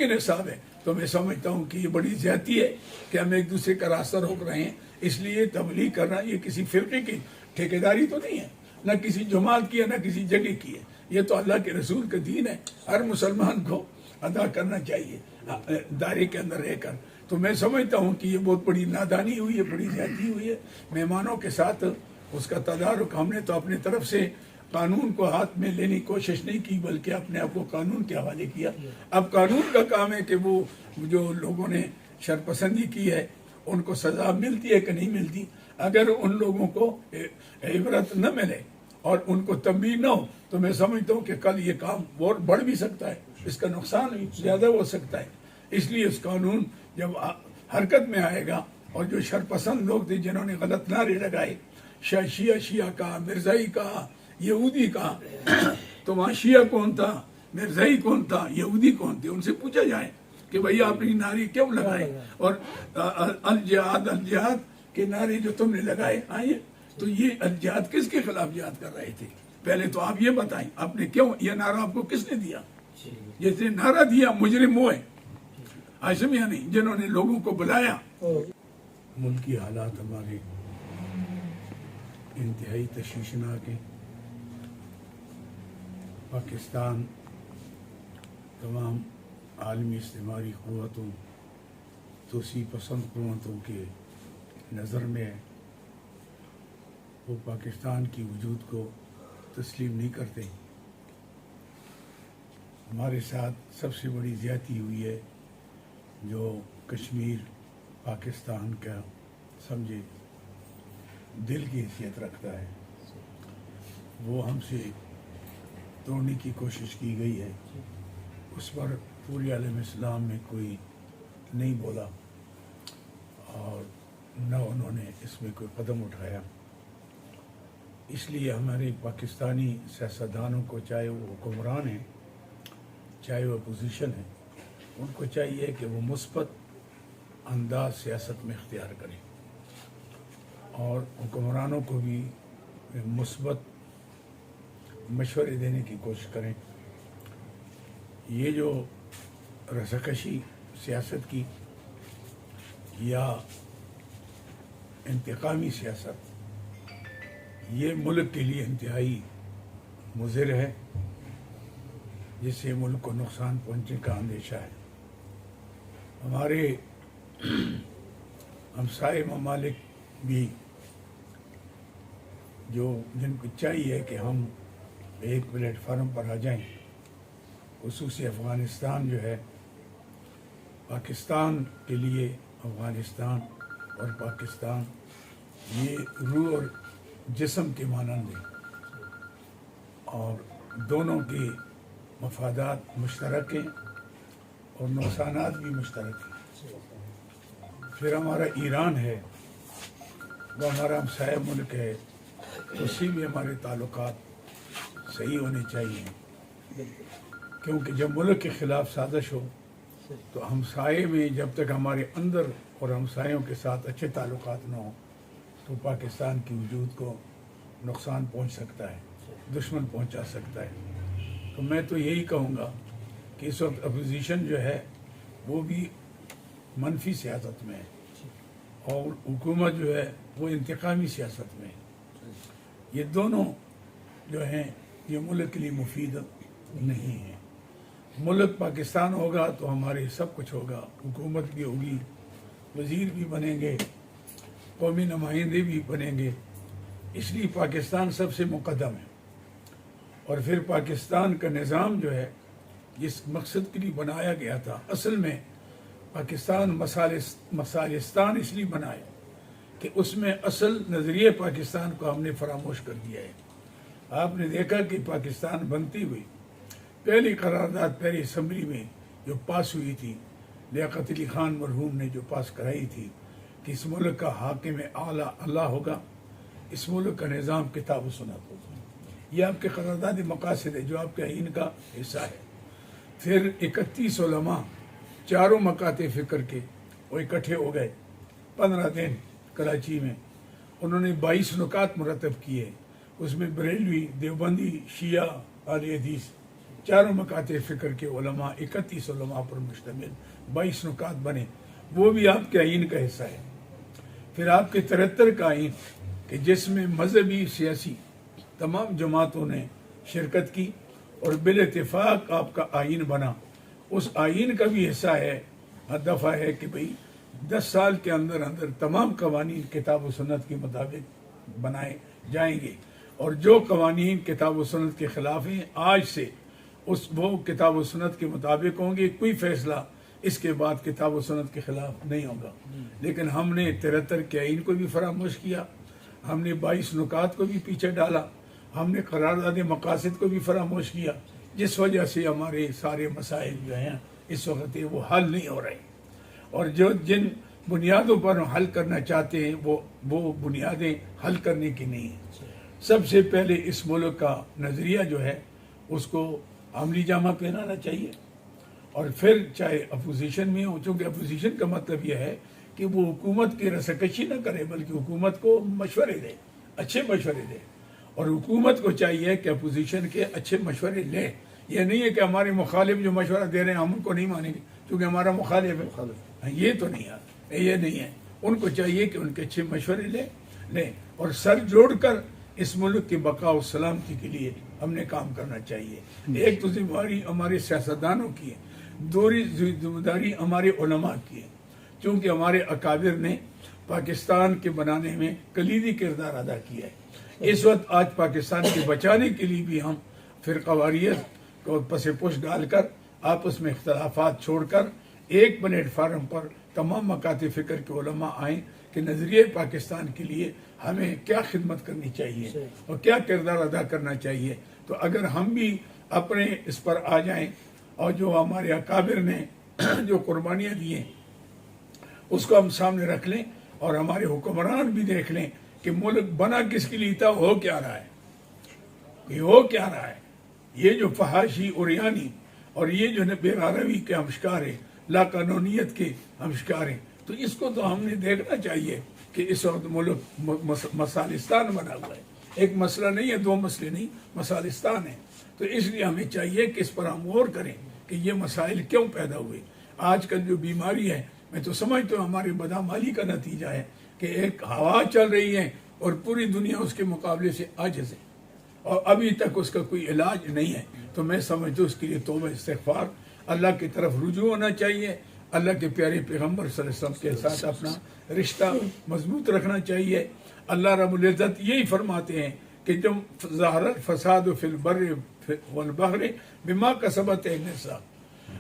لیکن حساب ہے تو میں سمجھتا ہوں کہ یہ بڑی زیادتی ہے کہ ہم ایک دوسرے کا راستہ روک رہے ہیں. اس لیے تبلیغ کرنا یہ کسی فرقے کی ٹھیکیداری تو نہیں ہے، نہ کسی جماعت کی ہے نہ کسی جگہ کی ہے. یہ تو اللہ کے رسول کا دین ہے، ہر مسلمان کو ادا کرنا چاہیے دائرے کے اندر رہ کر. تو میں سمجھتا ہوں کہ یہ بہت بڑی نادانی ہوئی ہے، بڑی زیادتی ہوئی ہے. مہمانوں کے ساتھ اس کا تدارک ہم نے تو اپنے طرف سے قانون کو ہاتھ میں لینے کی کوشش نہیں کی، بلکہ اپنے آپ کو قانون کے حوالے کیا. اب قانون کا کام ہے کہ وہ جو لوگوں نے شرپسندی کی ہے ان کو سزا ملتی ہے کہ نہیں ملتی. اگر ان لوگوں کو عبرت نہ ملے اور ان کو تنبیہ نہ ہو تو میں سمجھتا ہوں کہ کل یہ کام اور بڑھ بھی سکتا ہے، اس کا نقصان بھی زیادہ ہو سکتا ہے. اس لیے اس قانون جب حرکت میں آئے گا اور جو شرپسند لوگ تھے جنہوں نے غلط نعرے لگائے، شیعہ کہا، مرزائی کہا، یہودی کہا، تو وہاں شیعہ کون تھا، مرزائی کون تھا، یہودی کون تھے، ان سے پوچھا جائے کہ بھئی آپ نے نعرے کیوں لگائے. اور الجہاد کے نعرے جو تم نے لگائے آئیے تو یہ الجہاد کس کے خلاف جہاد کر رہے تھے؟ پہلے تو آپ یہ بتائیں آپ نے کیوں یہ نعرہ آپ کو کس نے دیا؟ جیسے نعرہ دیا مجرم وہ ہے ہاشم یعنی جنہوں نے لوگوں کو بلایا. ملکی حالات ہمارے انتہائی تشویشناک ہیں. پاکستان تمام عالمی استعماری قوتوں توسیع پسند قوتوں کے نظر میں ہے. وہ پاکستان کی وجود کو تسلیم نہیں کرتے. ہمارے ساتھ سب سے بڑی زیادتی ہوئی ہے جو کشمیر پاکستان کا سمجھے دل کی حیثیت رکھتا ہے، وہ ہم سے توڑنے کی کوشش کی گئی ہے. اس پر پوری عالم اسلام میں کوئی نہیں بولا اور نہ انہوں نے اس میں کوئی قدم اٹھایا. اس لیے ہمارے پاکستانی سیاستدانوں کو، چاہے وہ حکمران ہیں چاہے وہ اپوزیشن ہے، ان کو چاہیے کہ وہ مثبت انداز سیاست میں اختیار کریں اور حکمرانوں کو بھی مثبت مشورے دینے کی کوشش کریں. یہ جو رساکشی سیاست کی یا انتقامی سیاست، یہ ملک کے لیے انتہائی مضر ہے، جس سے ملک کو نقصان پہنچنے کا اندیشہ ہے. ہمارے ہمسائے ممالک بھی جن کو چاہیے کہ ہم ایک پلیٹ فارم پر آ جائیں، خصوصی افغانستان جو ہے، پاکستان کے لیے افغانستان اور پاکستان یہ روح اور جسم کے مانند ہیں اور دونوں کے مفادات مشترک ہیں اور نقصانات بھی مشترک ہیں. پھر ہمارا ایران ہے، وہ ہمارا ہمسایہ ملک ہے، اس سے بھی ہمارے تعلقات صحیح ہونے چاہیے. کیونکہ جب ملک کے خلاف سازش ہو تو ہمسائے میں جب تک ہمارے اندر اور ہمسایوں کے ساتھ اچھے تعلقات نہ ہوں تو پاکستان کی وجود کو نقصان پہنچ سکتا ہے، دشمن پہنچا سکتا ہے. تو میں تو یہی کہوں گا کہ اس وقت اپوزیشن جو ہے وہ بھی منفی سیاست میں ہے اور حکومت جو ہے وہ انتقامی سیاست میں ہے. یہ دونوں جو ہیں یہ ملک کے لیے مفید نہیں ہے. ملک پاکستان ہوگا تو ہمارے سب کچھ ہوگا، حکومت بھی ہوگی، وزیر بھی بنیں گے، قومی نمائندے بھی بنیں گے. اس لیے پاکستان سب سے مقدم ہے. اور پھر پاکستان کا نظام جو ہے جس مقصد کے لیے بنایا گیا تھا، اصل میں پاکستان مسالستان اس لیے بنائے کہ اس میں اصل نظریہ پاکستان کو ہم نے فراموش کر دیا ہے. آپ نے دیکھا کہ پاکستان بنتی ہوئی پہلی قرارداد پہلی اسمبلی میں جو پاس ہوئی تھی، لیاقت علی خان مرحوم نے جو پاس کرائی تھی کہ اس ملک کا حاکم اعلیٰ اللہ ہوگا، اس ملک کا نظام کتاب و سنت ہوگا. یہ آپ کے قرارداد مقاصد ہے جو آپ کے آئین کا حصہ ہے. پھر 31 علماء چاروں مکاتب فکر کے وہ اکٹھے ہو گئے 15 دن کراچی میں. انہوں نے 22 نکات مرتب کیے. اس میں بریلوی، دیوبندی، شیعہ، اہل حدیث چاروں مکاتب فکر کے علماء 31 علماء پر مشتمل 22 نکات بنے، وہ بھی آپ کے آئین کا حصہ ہے۔ پھر آپ کے 73 کا آئین کہ جس میں مذہبی سیاسی تمام جماعتوں نے شرکت کی اور بالاتفاق آپ کا آئین بنا، اس آئین کا بھی حصہ ہے، دفعہ ہے کہ بھئی 10 سال کے اندر اندر تمام قوانین کتاب و سنت کے مطابق بنائے جائیں گے، اور جو قوانین کتاب و سنت کے خلاف ہیں آج سے وہ کتاب و سنت کے مطابق ہوں گے، کوئی فیصلہ اس کے بعد کتاب و سنت کے خلاف نہیں ہوگا۔ لیکن ہم نے 73 کے آئین کو بھی فراموش کیا، ہم نے 22 نکات کو بھی پیچھے ڈالا، ہم نے قرارداد مقاصد کو بھی فراموش کیا، جس وجہ سے ہمارے سارے مسائل جو ہیں اس وقت وہ حل نہیں ہو رہے، اور جن بنیادوں پر ہم حل کرنا چاہتے ہیں وہ بنیادیں حل کرنے کی نہیں ہیں۔ سب سے پہلے اس ملک کا نظریہ جو ہے اس کو عملی جامہ پہنانا چاہیے، اور پھر چاہے اپوزیشن میں ہو، چونکہ اپوزیشن کا مطلب یہ ہے کہ وہ حکومت کی رسکشی نہ کرے بلکہ حکومت کو مشورے دے، اچھے مشورے دے، اور حکومت کو چاہیے کہ اپوزیشن کے اچھے مشورے لے۔ یہ نہیں ہے کہ ہمارے مخالف جو مشورہ دے رہے ہیں ہم ان کو نہیں مانیں گے کیونکہ ہمارا مخالف ہے، یہ تو نہیں ہے، یہ نہیں ہے۔ ان کو چاہیے کہ ان کے اچھے مشورے لیں اور سر جوڑ کر اس ملک کی بقا و سلامتی کے لیے ہم نے کام کرنا چاہیے۔ ایک تو ذمہ داری ہمارے سیاستدانوں کی ہے، دوسری ذمہ داری ہمارے علماء کی ہے، چونکہ ہمارے اکابر نے پاکستان کے بنانے میں کلیدی کردار ادا کیا ہے۔ اس وقت آج پاکستان کے بچانے کے لیے بھی ہم فرقہ واریت کو پس پش ڈال کر آپس میں اختلافات چھوڑ کر ایک پلیٹ فارم پر تمام مکاتب فکر کے علماء آئیں کہ نظریہ پاکستان کے لیے ہمیں کیا خدمت کرنی چاہیے اور کیا کردار ادا کرنا چاہیے۔ تو اگر ہم بھی اپنے اس پر آ جائیں اور جو ہمارے اکابر نے جو قربانیاں دی ہیں اس کو ہم سامنے رکھ لیں، اور ہمارے حکمران بھی دیکھ لیں کہ ملک بنا کس کے لیے تھا، ہو کیا رہا ہے، یہ ہو کیا رہا ہے۔ یہ جو فحاشی اوریانی اور یہ جو بے روی کے ہم شکار ہیں، لا قانونیت کے ہم شکار ہیں، تو اس کو تو ہم نے دیکھنا چاہیے کہ اس وقت ملک مسالستان بنا ہوا ہے، ایک مسئلہ نہیں ہے، دو مسئلے نہیں، مسالستان ہے۔ تو اس لیے ہمیں چاہیے کہ اس پر ہم غور کریں کہ یہ مسائل کیوں پیدا ہوئے۔ آج کل جو بیماری ہے میں تو سمجھتا ہوں ہمارے بدعمالی کا نتیجہ ہے کہ ایک ہوا چل رہی ہے اور پوری دنیا اس کے مقابلے سے عاجز ہے، اور ابھی تک اس کا کوئی علاج نہیں ہے۔ تو میں سمجھتا ہوں اس کے لیے توبہ استغفار، اللہ کی طرف رجوع ہونا چاہیے، اللہ کے پیارے پیغمبر صلی اللہ علیہ وسلم کے ساتھ اپنا رشتہ مضبوط رکھنا چاہیے۔ اللہ رب العزت یہی فرماتے ہیں کہ جب ظاہر الفساد فی البر والبحر بما کسبت النساء،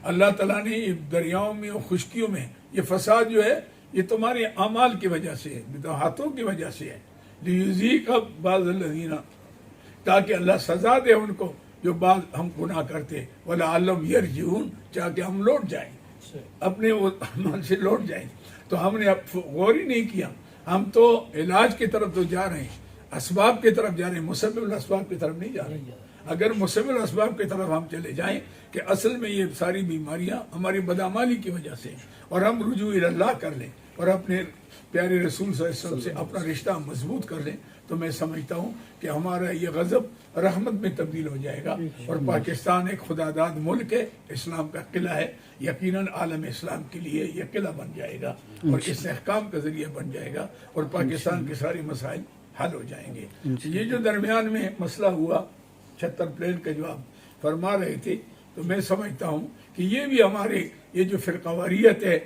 اللہ تعالیٰ نے یہ دریاؤں میں اور خشکیوں میں یہ فساد جو ہے یہ تمہارے اعمال کی وجہ سے ہے، ہاتھوں کی وجہ سے ہے، لیذیق بعض الذین، تاکہ اللہ سزا دے ان کو جو بعض ہم گناہ کرتے، وَلَعَلَّهُمْ يَرْجِعُونَ، چاہے ہم لوٹ جائیں، اپنے اعمال سے لوٹ جائیں۔ تو ہم نے اب غور ہی نہیں کیا، ہم تو علاج کی طرف تو جا رہے ہیں، اسباب کی طرف جا رہے ہیں، مسبب الاسباب کی طرف نہیں جا رہے ہیں۔ اگر مسبب الاسباب کی طرف ہم چلے جائیں کہ اصل میں یہ ساری بیماریاں ہماری بدعمالی کی وجہ سے، اور ہم رجوع اللہ کر لیں اور اپنے پیارے رسول صلی اللہ علیہ وسلم سے اپنا رشتہ مضبوط کر لیں، تو میں سمجھتا ہوں کہ ہمارا یہ غضب رحمت میں تبدیل ہو جائے گا، اور پاکستان ایک خدا داد ملک ہے، اسلام کا قلعہ ہے، یقیناً عالم اسلام کے لیے یہ قلعہ بن جائے گا اور استحکام کا ذریعہ بن جائے گا، اور پاکستان کے سارے مسائل حل ہو جائیں گے۔ یہ جو درمیان میں مسئلہ ہوا 76 پلین کا جو آپ فرما رہے تھے، تو میں سمجھتا ہوں کہ یہ بھی ہمارے یہ جو فرقہ واریت ہے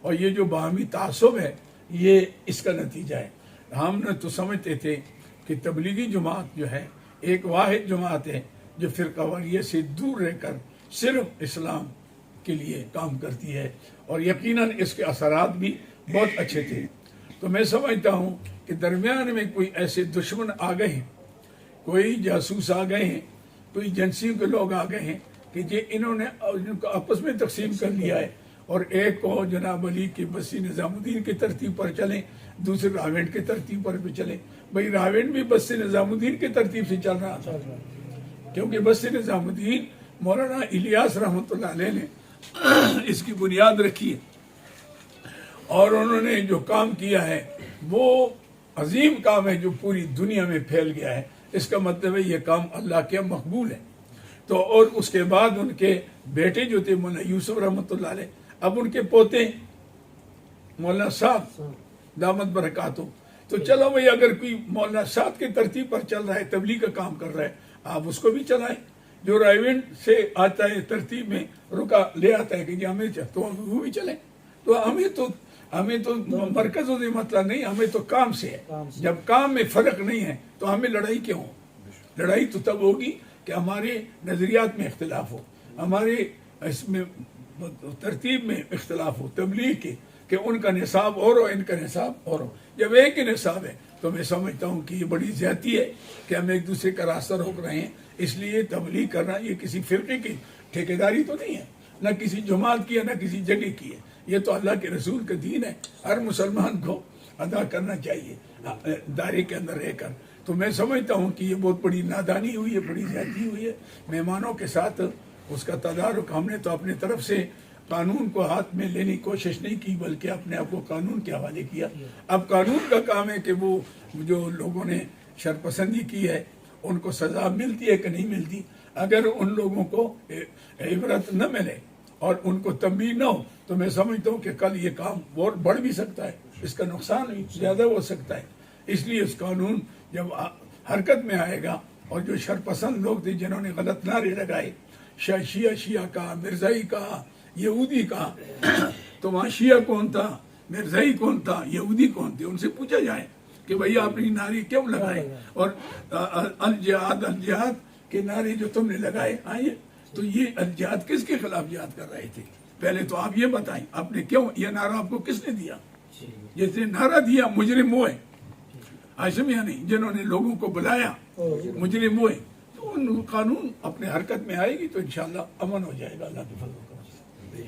اور یہ جو باہمی تعصب ہے یہ اس کا نتیجہ ہے۔ ہم نے تو سمجھتے تھے کہ تبلیغی جماعت جو ہے ایک واحد جماعت ہے جو فرقہ واریت سے دور رہ کر صرف اسلام کے لیے کام کرتی ہے، اور یقیناً اس کے اثرات بھی بہت اچھے تھے۔ تو میں سمجھتا ہوں کہ درمیان میں کوئی ایسے دشمن آ گئے ہیں، کوئی جاسوس آ گئے ہیں، کوئی ایجنسیوں کے لوگ آ گئے ہیں کہ انہوں نے ان کو آپس میں تقسیم کر لیا ہے، اور ایک کو جناب علی کی بسی نظام الدین کی ترتیب پر چلیں، دوسرے راوینٹ کی ترتیب پر بھی چلیں۔ بھائی راوینٹ بھی بسی نظام الدین کی ترتیب سے چل رہا تھا، کیونکہ بسی نظام الدین مولانا الیاس رحمۃ اللہ علیہ نے اس کی بنیاد رکھی ہے، اور انہوں نے جو کام کیا ہے وہ عظیم کام ہے جو پوری دنیا میں پھیل گیا ہے۔ اس کا مطلب ہے یہ کام اللہ کے مقبول ہے۔ تو اور اس کے بعد ان کے بیٹے جو تھے مولانا یوسف رحمۃ اللہ علیہ، اب ان کے پوتے مولانا صاحب دامت برکاتہ. تو چلو بھائی، اگر کوئی مولانا صاحب کی ترتیب پر چل رہا ہے، تبلیغ کا کام کر رہا ہے، آپ اس کو بھی چلائیں. جو رائیونٹ سے آتا ہے ترتیب میں رکا لے آتا ہے کہ جی ہمیں تو وہ بھی چلیں. تو ہمیں تو مرکز سے مطلب نہیں، ہمیں تو کام سے ہے. جب کام میں فرق نہیں ہے تو ہمیں لڑائی کیوں ہو؟ لڑائی تو تب ہوگی کہ ہمارے نظریات میں اختلاف ہو، ہمارے اس میں ترتیب میں اختلاف ہو تبلیغ کے، کہ ان کا نصاب اور ہو، ان کا نصاب اور ہو. جب ایک ہی نصاب ہے تو میں سمجھتا ہوں کہ یہ بڑی زیادتی ہے کہ ہم ایک دوسرے کا راستہ روک رہے ہیں. اس لیے تبلیغ کرنا یہ کسی فرقے کی ٹھیکیداری تو نہیں ہے، نہ کسی جماعت کی ہے، نہ کسی جگہ کی ہے. یہ تو اللہ کے رسول کا دین ہے، ہر مسلمان کو ادا کرنا چاہیے دائرے کے اندر رہ کر. تو میں سمجھتا ہوں کہ یہ بہت بڑی نادانی ہوئی ہے، بڑی زیادتی ہوئی ہے. مہمانوں کے ساتھ اس کا تدارک ہم نے تو اپنی طرف سے قانون کو ہاتھ میں لینے کی کوشش نہیں کی، بلکہ اپنے آپ کو قانون کے حوالے کیا. اب قانون کا کام ہے کہ وہ جو لوگوں نے شرپسندی کی ہے ان کو سزا ملتی ہے کہ نہیں ملتی. اگر ان لوگوں کو عبرت نہ ملے اور ان کو تنبیہ نہ ہو تو میں سمجھتا ہوں کہ کل یہ کام اور بڑھ بھی سکتا ہے، اس کا نقصان بھی زیادہ ہو سکتا ہے. اس لیے اس قانون جب حرکت میں آئے گا، اور جو شرپسند لوگ تھے جنہوں نے غلط نعرے لگائے، شیعہ کہا، مرزائی کہا، یہودی کہا، تو وہاں شیعہ کون تھا، مرزائی کون تھا، یہودی کون تھے، ان سے پوچھا جائے کہ بھئی آپ نے نعرے کیوں لگائے، اور الجہاد الجہاد کے نعرے جو تم نے لگائے تو یہ الجہاد کس کے خلاف جہاد کر رہے تھے؟ پہلے تو آپ یہ بتائیں، آپ نے کیوں یہ نعرہ آپ کو کس نے دیا؟ جس نے نعرہ دیا مجرم وہ ہے، ہاشم یعنی جنہوں نے لوگوں کو بلایا مجرم وہ ہے. تو ان قانون اپنے حرکت میں آئے گی تو انشاءاللہ امن ہو جائے گا اللہ کے فضل و کرم سے.